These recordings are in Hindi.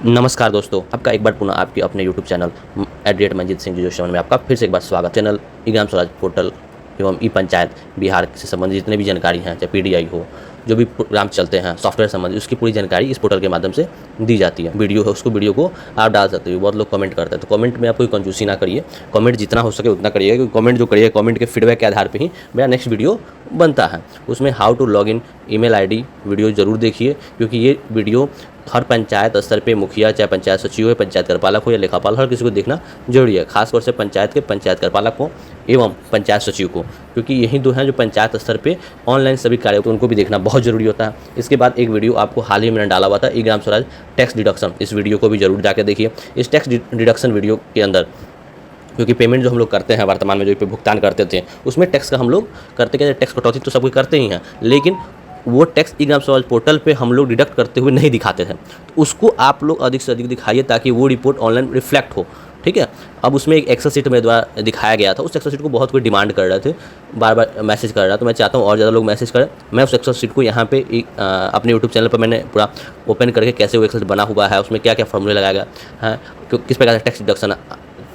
नमस्कार दोस्तों, आपका एक बार पुनः आपके अपने यूट्यूब चैनल @मंजीत सिंह जी जोशी में आपका फिर से एक बार स्वागत। चैनल ई ग्राम स्वराज पोर्टल एवं ई पंचायत बिहार से संबंधित जितने भी जानकारी हैं, चाहे पीडीआई हो, जो भी प्रोग्राम चलते हैं सॉफ्टवेयर संबंधित, उसकी पूरी जानकारी इस पोर्टल के माध्यम से दी जाती है। वीडियो है, उसको वीडियो को आप डाल सकते हो। बहुत लोग कमेंट करते हैं, तो कमेंट में आप कोई कंजूसी ना करिए, कमेंट जितना हो सके उतना करिएगा, क्योंकि कमेंट जो करिए, कमेंट के फीडबैक के आधार पर ही मेरा नेक्स्ट वीडियो बनता है। उसमें how to log in email ID video ज़रूर देखिए, क्योंकि ये वीडियो हर पंचायत स्तर पे मुखिया, चाहे पंचायत सचिव हो, पंचायत कार्यपालक हो या लेखापाल, हर किसी को देखना जरूरी है। खासतौर से पंचायत के पंचायत कार्यपालक को एवं पंचायत सचिव को, क्योंकि यही दो हैं जो पंचायत स्तर पे ऑनलाइन सभी कार्य होते हैं, उनको भी देखना बहुत ज़रूरी होता है। इसके बाद एक वीडियो आपको हाल ही में मैंने डाला हुआ था, ई ग्राम स्वराज टैक्स डिडक्शन, इस वीडियो को भी जरूर जाकर देखिए। इस टैक्स डिडक्शन वीडियो के अंदर, क्योंकि पेमेंट जो हम लोग करते हैं वर्तमान में, जो पे भुगतान करते थे, उसमें टैक्स का हम लोग करते क्या, टैक्स कटौती तो सब कोई करते ही हैं, लेकिन वो tax e Gram Swaraj portal पे हम लोग डिडक्ट करते हुए नहीं दिखाते थे। तो उसको आप लोग अधिक से अधिक दिखाइए, ताकि वो रिपोर्ट ऑनलाइन रिफ्लेक्ट हो। ठीक है। अब उसमें एक एक्सेल शीट मेरे द्वारा दिखाया गया था, उस एक्सेल शीट को बहुत कोई डिमांड कर रहे थे, बार बार मैसेज कर रहा, तो मैं चाहता हूँ और ज़्यादा लोग मैसेज करें। मैं उस एक्सेल शीट को यहाँ पे अपने यूट्यूब चैनल पर मैंने पूरा ओपन करके कैसे वो एक्सेल शीट बना हुआ है, उसमें क्या क्या फॉर्मूले लगाया गया है, किस प्रकार से टैक्स डिडक्शन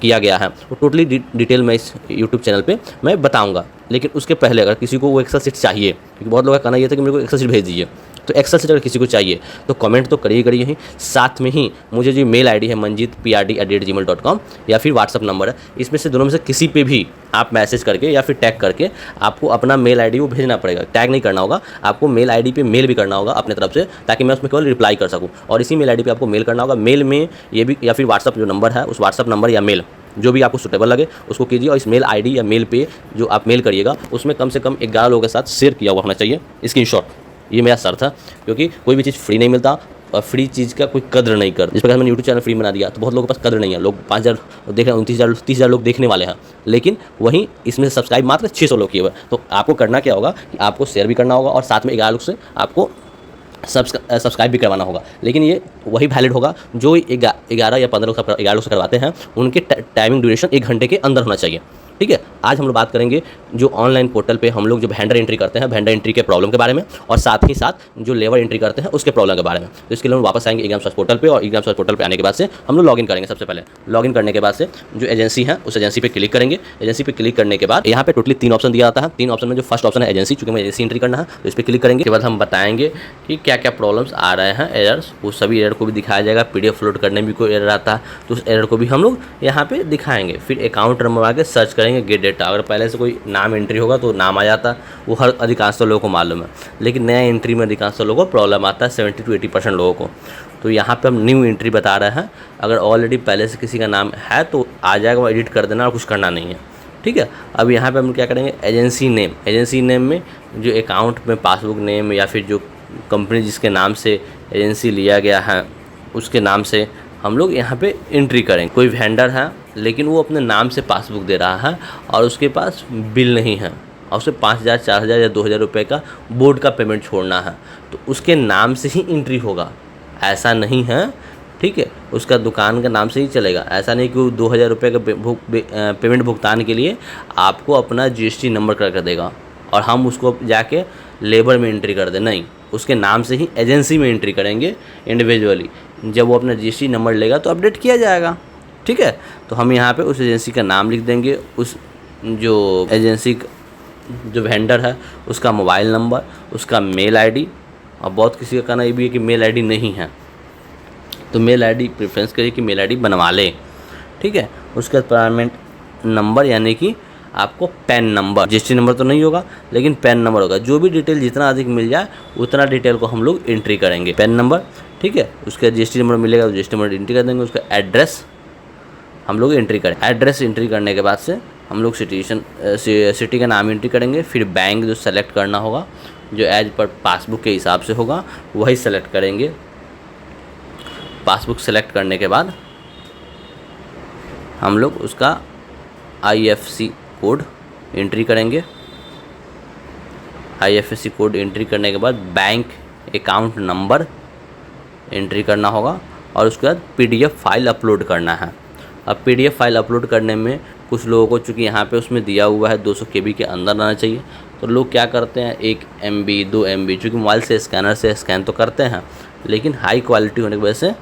किया गया है, वो टोटली डिटेल में इस यूट्यूब चैनल पे मैं बताऊंगा। लेकिन उसके पहले अगर किसी को वो एक्सेल शीट चाहिए, क्योंकि बहुत लोगों का कहना ये था कि मेरे को एक्सेल शीट भेज दीजिए, तो एक्सेल शीट अगर किसी को चाहिए तो कमेंट तो करिए ही, साथ में ही मुझे जो मेल आईडी है manjeetprd@gmail.com या फिर व्हाट्सअप नंबर है, इसमें से दोनों में से किसी पे भी आप मैसेज करके या फिर टैग करके आपको अपना मेल आईडी वो भेजना पड़ेगा। टैग नहीं करना होगा, आपको मेल आईडी पे मेल भी करना होगा अपने तरफ से, ताकि मैं उसमें केवल रिप्लाई कर सकूँ। और इसी मेल आईडी पे आपको मेल करना होगा। मेल में ये भी, या फिर व्हाट्सअप जो नंबर है, उस व्हाट्सअप नंबर या मेल जो भी आपको सुटेबल लगे उसको कीजिए। और इस मेल आईडी या मेल पे जो आप मेल करिएगा, उसमें कम से कम 11 लोगों के साथ शेयर किया हुआ होना चाहिए स्क्रीनशॉट। ये मेरा शर्त है, क्योंकि कोई भी चीज़ फ्री नहीं मिलता और फ्री चीज़ का कोई कदर नहीं कर। जिस प्रकार मैंने यूट्यूब चैनल फ्री बना दिया, तो बहुत लोगों के पास कदर नहीं है। लोग 5000 देख रहे हैं, 29,000 30,000 लोग देखने वाले हैं, लेकिन वहीं इसमें से सब्सक्राइब मात्र 600 लोग किए हुए। तो आपको करना क्या होगा कि आपको शेयर भी करना होगा और साथ में 11 लोग से आपको सब्सक्राइब भी करवाना होगा। लेकिन ये वही वैलिड होगा जो 11 या 15 लोग 11 लोग से करवाते हैं, उनके टाइमिंग ड्यूरेशन 1 घंटे के अंदर होना चाहिए। ठीक है। आज हम लोग बात करेंगे जो ऑनलाइन पोर्टल पे हम लोग जो वेंडर एंट्री करते हैं, वेंडर एंट्री के प्रॉब्लम के बारे में, और साथ ही साथ जो लेबर एंट्री करते हैं उसके प्रॉब्लम के बारे में। तो इसके लिए हम वापस आएंगे ई ग्राम स्वराज पोर्टल पे, और ई ग्राम स्वराज पोर्टल पे आने के बाद से हम लोग लॉगिन करेंगे। सबसे पहले लॉगिन करने के बाद से जो एजेंसी है उस एजेंसी पे क्लिक करेंगे। एजेंसी पे क्लिक करने के बाद यहाँ पे टोटली 3 ऑप्शन दिया जाता है। 3 ऑप्शन में जो फर्स्ट ऑप्शन है एजेंसी, चूँकि हमें एजेंसी एंट्री करना है, तो इस पर क्लिक करेंगे। उसके बाद हम बताएंगे कि क्या क्या प्रॉब्लम्स आ रहे हैं, एरर्स, वो सभी एरर को भी दिखाया जाएगा। PDF लोड करने में कोई एरर आता है तो उस एरर को भी हम लोग यहाँ पे दिखाएंगे। फिर अकाउंट नंबर आके सर्च करेंगे, गेट डेटा। अगर पहले से कोई नाम एंट्री होगा तो नाम आ जाता, वो हर अधिकांश लोगों को मालूम है, लेकिन नया एंट्री में अधिकांश लोगों को प्रॉब्लम आता है, 70 to 80% लोगों को। तो यहाँ पे हम न्यू एंट्री बता रहे हैं। अगर ऑलरेडी पहले से किसी का नाम है तो आ जाएगा, वो एडिट कर देना और कुछ करना नहीं है। ठीक है। अब यहाँ पे हम क्या करेंगे, एजेंसी नेम। एजेंसी नेम में जो अकाउंट में पासबुक नेम या फिर जो कंपनी जिसके नाम से एजेंसी लिया गया है उसके नाम से हम लोग यहाँ पे एंट्री करेंगे। कोई वेंडर है लेकिन वो अपने नाम से पासबुक दे रहा है और उसके पास बिल नहीं है, और उसे 5,000, 4,000 या 2,000 रुपये का बोर्ड का पेमेंट छोड़ना है, तो उसके नाम से ही एंट्री होगा। ऐसा नहीं है, ठीक है, उसका दुकान का नाम से ही चलेगा। ऐसा नहीं कि वो 2,000 रुपये का पेमेंट भुगतान के लिए आपको अपना GST नंबर कर देगा और हम उसको जाके लेबर में एंट्री कर दें। नहीं, उसके नाम से ही एजेंसी में एंट्री करेंगे इंडिविजुअली। जब वो अपना GST नंबर लेगा तो अपडेट किया जाएगा। ठीक है। तो हम यहाँ पे उस एजेंसी का नाम लिख देंगे, उस जो एजेंसी जो वेंडर है उसका मोबाइल नंबर, उसका मेल आईडी। और बहुत किसी का कहना ये भी है कि मेल आईडी नहीं है, तो मेल आईडी प्रेफरेंस करिए कि मेल आईडी बनवा ले। ठीक है। उसके बाद पेमेंट नंबर, यानी कि आपको पैन नंबर, GST नंबर तो नहीं होगा लेकिन पैन नंबर होगा। जो भी डिटेल जितना अधिक मिल जाए उतना डिटेल को हम लोग एंट्री करेंगे। पैन नंबर, ठीक है, उसका GST नंबर मिलेगा तो GST नंबर एंट्री कर देंगे। उसका एड्रेस हम लोग एंट्री करें। एड्रेस एंट्री करने के बाद से हम लोग सिटी का नाम एंट्री करेंगे। फिर बैंक जो सेलेक्ट करना होगा, जो एज पर पासबुक के हिसाब से होगा, वही सेलेक्ट करेंगे। पासबुक सेलेक्ट करने के बाद हम लोग उसका IFSC कोड एंट्री करेंगे। IFSC कोड एंट्री करने के बाद बैंक अकाउंट नंबर एंट्री करना होगा और उसके बाद PDF फाइल अपलोड करना है। अब PDF फाइल अपलोड करने में कुछ लोगों को, चूँकि यहाँ पे उसमें दिया हुआ है 200 KB के अंदर आना चाहिए, तो लोग क्या करते हैं 1 MB 2 MB, चूँकि मोबाइल से स्कैनर से स्कैन तो करते हैं, लेकिन हाई क्वालिटी होने की वजह से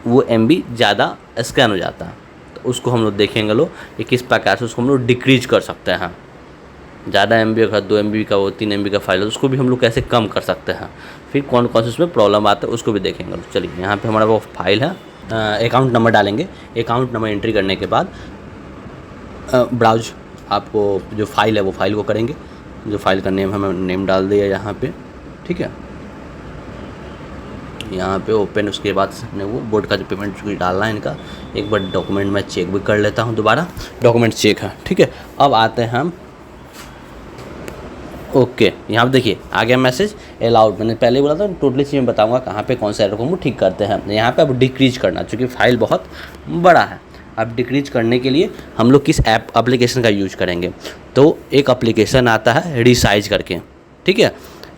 वो MB ज़्यादा स्कैन हो जाता है। तो उसको हम लोग देखेंगे लोग कि किस प्रकार से उसको हम लोग डिक्रीज कर सकते हैं। ज़्यादा MB का 2 MB का वो 3 MB का फाइल है उसको भी हम लोग कैसे कम कर सकते हैं। फिर कौन कौन से उसमें प्रॉब्लम आता है उसको भी देखेंगे। चलिए यहाँ पे हमारा वो फाइल है, अकाउंट नंबर डालेंगे। अकाउंट नंबर एंट्री करने के बाद ब्राउज आपको जो फाइल है वो फाइल को करेंगे। जो फाइल का नेम हमें नेम डाल दिया यहाँ पे, ठीक है। यहाँ पे ओपन, उसके बाद हमने वो बोर्ड का जो पेमेंट कुछ डालना है इनका, एक बार डॉक्यूमेंट में चेक भी कर लेता हूँ दोबारा। डॉक्यूमेंट चेक है, ठीक है। अब आते हैं हम, ओके यहाँ पे देखिए आ गया मैसेज अलाउड। मैंने पहले बोला था टोटली चीज़ में बताऊंगा कहाँ पे कौन सा एरर को हम ठीक करते हैं। यहाँ पे अब डिक्रीज करना, चूँकि फाइल बहुत बड़ा है। अब डिक्रीज करने के लिए हम लोग किस एप्लीकेशन का यूज करेंगे, तो एक एप्लीकेशन आता है रिसाइज करके, ठीक है।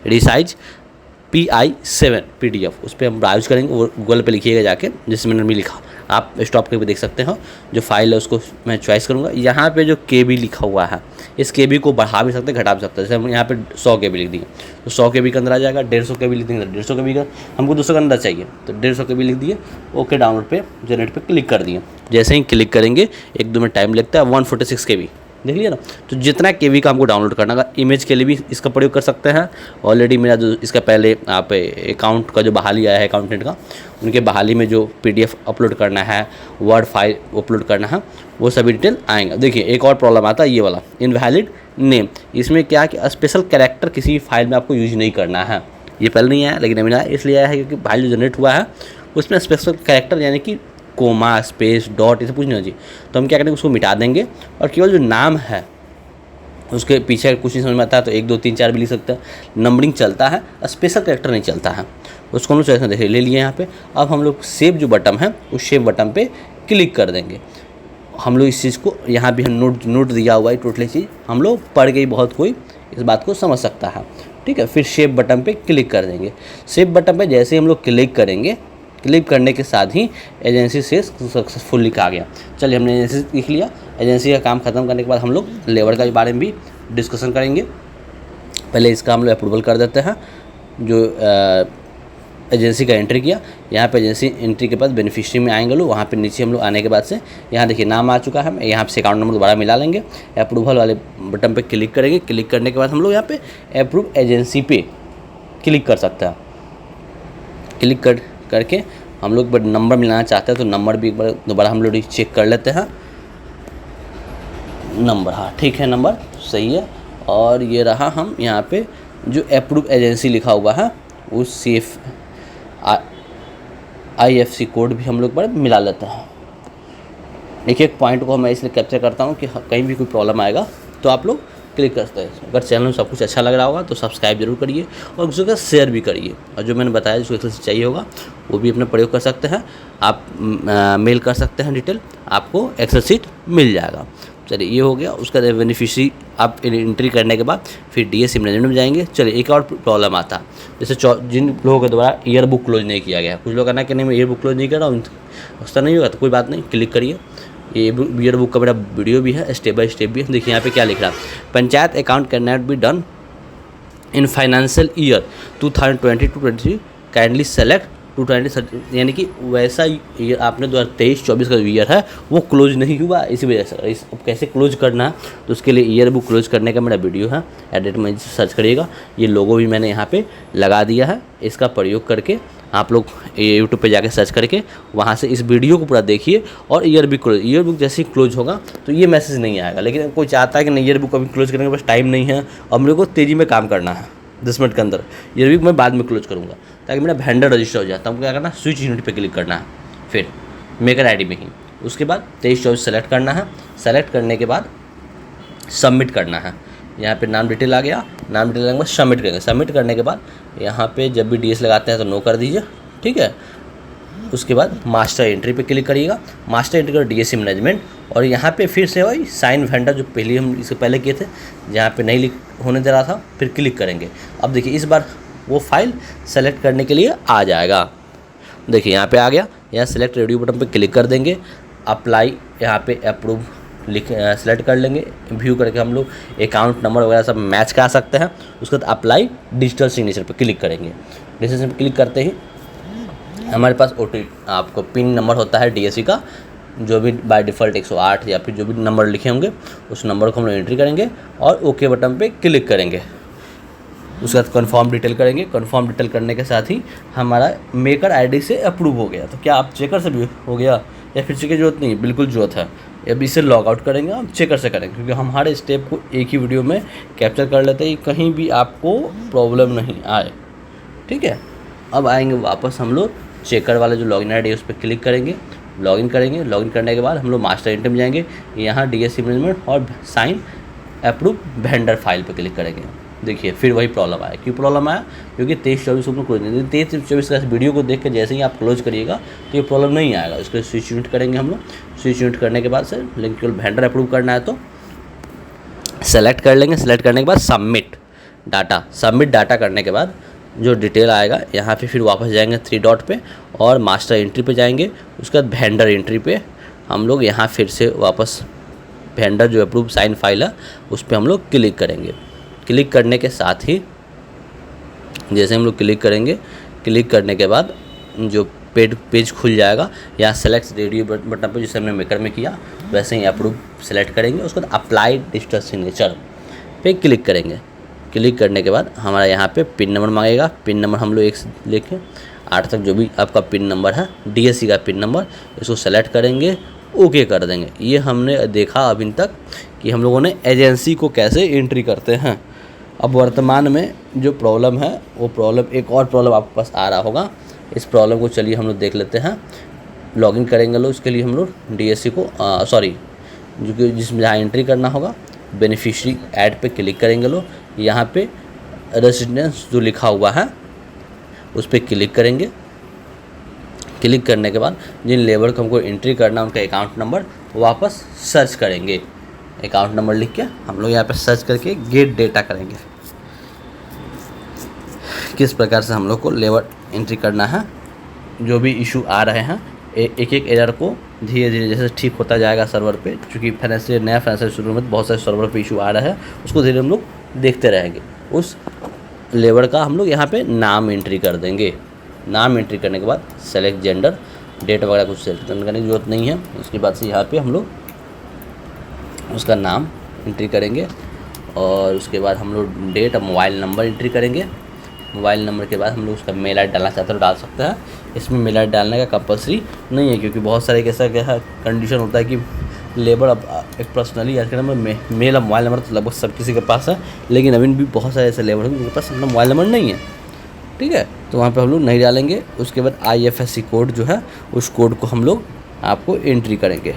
रिसाइज PI7 PDF, उस पर हम ब्राउज करेंगे। वो गूगल पे लिखिएगा जाके, जिससे मैंने भी लिखा, आप स्टॉप करके देख सकते हो। जो फाइल है उसको मैं चॉइस करूँगा। यहाँ पे जो KB लिखा हुआ है, इस KB को बढ़ा भी सकते हैं, घटा भी सकते हैं। जैसे हम यहाँ पे 100 KB लिख दिए तो 100 KB के अंदर आ जाएगा। 150 KB लिख देंगे 150 KB का, हमको 200 के अंदर चाहिए तो 150 KB लिख दिए। ओके डाउनलोड पे जनरेट पे क्लिक कर दिए। जैसे ही क्लिक करेंगे 1-2 मिनट टाइम लगता है। 146 KB देख लिया ना। तो जितना KB का हमको डाउनलोड करना है, इमेज के लिए भी इसका प्रयोग कर सकते हैं। ऑलरेडी मेरा जो इसका पहले आप अकाउंट का जो बहाली आया है अकाउंटेंट का, उनके बहाली में जो PDF अपलोड करना है, वर्ड फाइल अपलोड करना है, वो सभी डिटेल आएंगे। देखिए एक और प्रॉब्लम आता है ये वाला, इनवैलिड नेम। इसमें क्या कि स्पेशल कैरेक्टर किसी फाइल में आपको यूज नहीं करना है। ये पहले नहीं आया लेकिन अभी आया, इसलिए आया है क्योंकि फाइल जो जनरेट हुआ है उसमें स्पेशल कैरेक्टर यानी कि कोमा, स्पेस, डॉट, इसे कुछ नहीं होना चाहिए। तो हम क्या करेंगे, उसको मिटा देंगे और केवल जो नाम है उसके पीछे कुछ नहीं समझ में आता है तो 1 2 3 4 भी लिख सकते हैं। नंबरिंग चलता है, स्पेशल कैरेक्टर नहीं चलता है। उसको हम लोग चॉइस में देखिए ले लिए यहाँ पे। अब हम लोग सेव जो बटन है उस सेव बटन पे क्लिक कर देंगे। हम लोग इस चीज़ को यहाँ भी हम नोट दिया हुआ है, टोटली चीज़ हम लोग पढ़ गई, बहुत कोई इस बात को समझ सकता है, ठीक है। फिर सेव बटन पे क्लिक कर देंगे। सेव बटन पे जैसे ही हम लोग क्लिक करेंगे, क्लिक करने के साथ ही एजेंसी से सक्सेसफुल लिखा आ गया। चलिए हमने एजेंसी लिख लिया। एजेंसी का काम खत्म करने के बाद हम लोग लेबर के बारे में भी डिस्कशन करेंगे। पहले इसका हम लोग अप्रूवल कर देते हैं। जो एजेंसी का एंट्री किया, यहाँ पे एजेंसी एंट्री के बाद बेनिफिशियरी में आएंगे लोग। वहाँ पे नीचे हम लोग आने के बाद से यहाँ देखिए नाम आ चुका है। यहाँ से अकाउंट नंबर दोबारा मिला लेंगे। अप्रूवल वाले बटन पे क्लिक करेंगे। क्लिक करने के बाद हम लोग यहाँ पे अप्रूव एजेंसी पे क्लिक कर सकते हैं। क्लिक करके हम लोग नंबर मिलाना चाहते हैं तो नंबर भी एक बार दोबारा हम लोग चेक कर लेते हैं। नंबर, हाँ ठीक है, नंबर सही है। और ये रहा हम यहाँ पे जो अप्रूव एजेंसी लिखा हुआ है उस सेफ IFC कोड भी हम लोग पर मिला लेते हैं। एक पॉइंट को मैं इसलिए कैप्चर करता हूँ कि कहीं भी कोई प्रॉब्लम आएगा तो आप लोग क्लिक करते हैं। अगर चैनल में सब कुछ अच्छा लग रहा होगा तो सब्सक्राइब जरूर करिए और उसके साथ शेयर भी करिए। और जो मैंने बताया जिसको एक्सेस चाहिए होगा वो भी अपना प्रयोग कर सकते हैं। आप मेल कर सकते हैं डिटेल, आपको एक्सेल शीट मिल जाएगा। चलिए ये हो गया। उसका बेनिफिशियरी आप एंट्री करने के बाद फिर DSC मैनेजमेंट में जाएंगे। चलिए एक और प्रॉब्लम आता है, जैसे जिन लोगों के द्वारा ईयर बुक क्लोज नहीं किया गया। कुछ लोग कहना कि नहीं मैं ईयर बुक क्लोज नहीं कर रहा हूँ, उसका नहीं होगा तो कोई बात नहीं, क्लिक करिए। ये ईयर बुक का मेरा वीडियो भी है, स्टेप बाय स्टेप भी है। देखिए यहाँ पे क्या लिख रहा है, panchayat account can not be done in financial year 2020-23 kindly select 220, यानी कि वैसा ईयर आपने 2023-24 का ईयर है वो क्लोज नहीं हुआ, इसी वजह से। इस कैसे क्लोज करना है तो उसके लिए ईयर बुक क्लोज करने का मेरा वीडियो है, एडिट में सर्च करिएगा। ये लोगो भी मैंने यहाँ पे लगा दिया है। इसका प्रयोग करके आप लोग यूट्यूब पे जाके सर्च करके वहाँ से इस वीडियो को पूरा देखिए और ईयर बुक जैसे ही क्लोज होगा तो ये मैसेज नहीं आएगा। लेकिन कोई चाहता है कि नहीं ईयर बुक अभी क्लोज करने के पास टाइम नहीं है और मेरे को तेज़ी में काम करना है, 10 मिनट के अंदर, ईयर बुक मैं बाद में क्लोज करूँगा ताकि मेरा वेंडर रजिस्टर हो जाता है। हमको क्या करना है, स्विच यूनिट पे क्लिक करना है, फिर मेकर आईडी में ही। उसके बाद 23-24 सेलेक्ट करना है। सेलेक्ट करने के बाद सबमिट करना है। यहाँ पे नाम डिटेल आ गया, नाम डिटेल लगने के बाद सबमिट करेंगे। सबमिट करने के बाद यहाँ पे जब भी DS लगाते हैं तो नो कर दीजिए, ठीक है। उसके बाद मास्टर एंट्री पे क्लिक करिएगा। मास्टर एंट्री कर DSC मैनेजमेंट और यहाँ पे फिर से वही साइन वेंडर जो पहले हम इससे पहले किए थे, जहाँ पे नहीं होने दे रहा था, फिर क्लिक करेंगे। अब देखिए इस बार वो फाइल सेलेक्ट करने के लिए आ जाएगा। देखिए यहाँ पे आ गया। यहाँ सेलेक्ट रेडियो बटन पे क्लिक कर देंगे। अप्लाई यहाँ पे अप्रूव सेलेक्ट कर लेंगे। व्यू करके हम लोग अकाउंट नंबर वगैरह सब मैच करा सकते हैं। उसके बाद अप्लाई डिजिटल सिग्नेचर पे क्लिक करेंगे। डिजिटल पे क्लिक करते ही हमारे पास आपको पिन नंबर होता है डीएससी का, जो भी बाय डिफ़ॉल्ट 108 या फिर जो भी नंबर लिखे होंगे उस नंबर को हम लोग एंट्री करेंगे और ओके बटन पे क्लिक करेंगे। उसके बाद कन्फर्म डिटेल करेंगे। कन्फर्म डिटेल करने के साथ ही हमारा मेकर आईडी से अप्रूव हो गया। तो क्या आप चेकर से भी हो गया या फिर चेक की जरूरत नहीं? बिल्कुल जरूरत है। अब इसे लॉग आउट करेंगे, हम चेकर से करेंगे, क्योंकि हम हर स्टेप को एक ही वीडियो में कैप्चर कर लेते हैं, कहीं भी आपको प्रॉब्लम नहीं आए। ठीक है, अब आएंगे वापस हम लोग चेकर वाला जो लॉगिन आईडी है उस पर क्लिक करेंगे, लॉगिन करेंगे। लॉगिन करने के बाद हम लोग मास्टर एंट्री में जाएंगे, यहाँ डीएससी मैनेजमेंट और साइन अप्रूव वेंडर फाइल पे क्लिक करेंगे। देखिए फिर वही प्रॉब्लम आया। क्यों प्रॉब्लम आया? क्योंकि 23-24 को क्लोज नहीं, 23-24 का वीडियो को देख के जैसे ही आप क्लोज करिएगा तो ये प्रॉब्लम नहीं आएगा। इसको स्विच यूनिट करेंगे हम लोग। स्विच यूनिट करने के बाद से लेकिन केवल वेंडर अप्रूव करना है तो सेलेक्ट कर लेंगे। सेलेक्ट करने के बाद सबमिट डाटा करने के बाद जो डिटेल आएगा यहाँ पे फिर वापस जाएंगे 3 डॉट पे और मास्टर एंट्री पे जाएंगे। उसके बाद वेंडर एंट्री पे हम लोग यहाँ फिर से वापस वेंडर जो अप्रूव साइन फाइल है उस पर हम लोग क्लिक करेंगे। क्लिक करने के साथ ही जैसे हम लोग क्लिक करेंगे, क्लिक करने के बाद जो पेज खुल जाएगा, यहाँ सेलेक्ट रेडियो बटन पर जैसे हमने मेकर में किया वैसे ही अप्रूव सेलेक्ट करेंगे। उसके बाद अप्लाई डिजिटल सिग्नेचर पे क्लिक करेंगे। क्लिक करने के बाद हमारा यहाँ पे पिन नंबर मांगेगा। पिन नंबर हम लोग 1 से लेके 8 तक जो भी आपका पिन नंबर है डीएससी का पिन नंबर, इसको सेलेक्ट करेंगे, ओके कर देंगे। ये हमने देखा अभी तक कि हम लोगों ने एजेंसी को कैसे एंट्री करते हैं। अब वर्तमान में जो प्रॉब्लम है वो प्रॉब्लम, एक और प्रॉब्लम आपके पास आ रहा होगा। इस प्रॉब्लम को चलिए हम लोग देख लेते हैं। लॉगिन करेंगे लोग, इसके लिए हम लोग डीएससी को जो कि जिसमें जहाँ एंट्री करना होगा बेनिफिशियरी ऐड पे क्लिक करेंगे लोग। यहाँ पे रेसिडेंस जो लिखा हुआ है उस पर क्लिक करेंगे। क्लिक करने के बाद जिन लेबर को हमको एंट्री करना है उनका अकाउंट नंबर वापस सर्च करेंगे। अकाउंट नंबर लिख के हम लोग यहाँ पे सर्च करके गेट डेटा करेंगे। किस प्रकार से हम लोग को लेबर एंट्री करना है, जो भी इशू आ रहे हैं एक एरर को धीरे धीरे जैसे ठीक होता जाएगा सर्वर पे, क्योंकि नया फाइनेंशियल शुरू में बहुत सारे सर्वर पे इशू आ रहा है, उसको धीरे हम लोग देखते रहेंगे। उस लेबर का हम लोग यहाँ पे नाम एंट्री कर देंगे। नाम एंट्री करने के बाद सेलेक्ट जेंडर, डेट वगैरह कुछ सेलेक्ट करने की जरूरत नहीं है। उसके बाद से यहाँ पे हम लोग उसका नाम एंट्री करेंगे और उसके बाद हम लोग डेट और मोबाइल नंबर एंट्री करेंगे। मोबाइल नंबर के बाद हम लोग उसका मेल आईडी डालना चाहते हो डाल सकते हैं। इसमें मेल आईडी डालने का कंपल्सरी नहीं है, क्योंकि बहुत सारे ऐसा क्या कंडीशन होता है कि लेबर अब एक पर्सनली आज के नंबर मेल और मोबाइल नंबर तो लगभग सब किसी के पास है, लेकिन अभी भी बहुत सारे ऐसे लेबर हैं जिनके पास अपना मोबाइल नंबर नहीं है। ठीक है, तो वहाँ पे हम लोग नहीं डालेंगे। उसके बाद IFSC कोड जो है उस कोड को हम लोग आपको एंट्री करेंगे।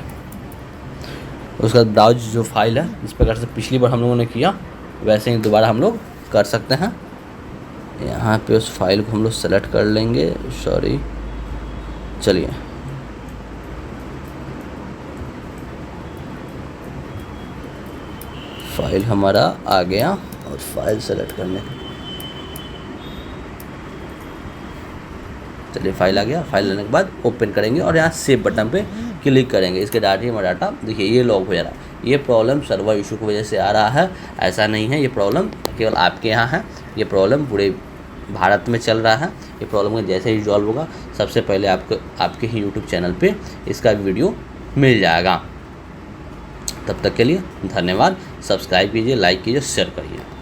उसके बाद ब्राउज जो फाइल है इस प्रकार से पिछली बार हम लोगों ने किया वैसे ही दोबारा हम लोग कर सकते हैं। यहाँ पे उस फाइल को हम लोग सेलेक्ट कर लेंगे। चलिए फाइल हमारा आ गया और फाइल सेलेक्ट करने चलिए फाइल आ गया। फाइल लेने के बाद ओपन करेंगे और यहाँ सेव बटन पे क्लिक करेंगे। इसके हमारा डाटा देखिए ये लॉग हो जा रहा है। ये प्रॉब्लम सर्वर इशू की वजह से आ रहा है, ऐसा नहीं है। ये प्रॉब्लम केवल आपके यहाँ है, ये प्रॉब्लम पूरे भारत में चल रहा है। ये प्रॉब्लम जैसे ही रिजॉल्व होगा सबसे पहले आपके ही यूट्यूब चैनल पे इसका वीडियो मिल जाएगा। तब तक के लिए धन्यवाद। सब्सक्राइब कीजिए, लाइक कीजिए, शेयर करिए।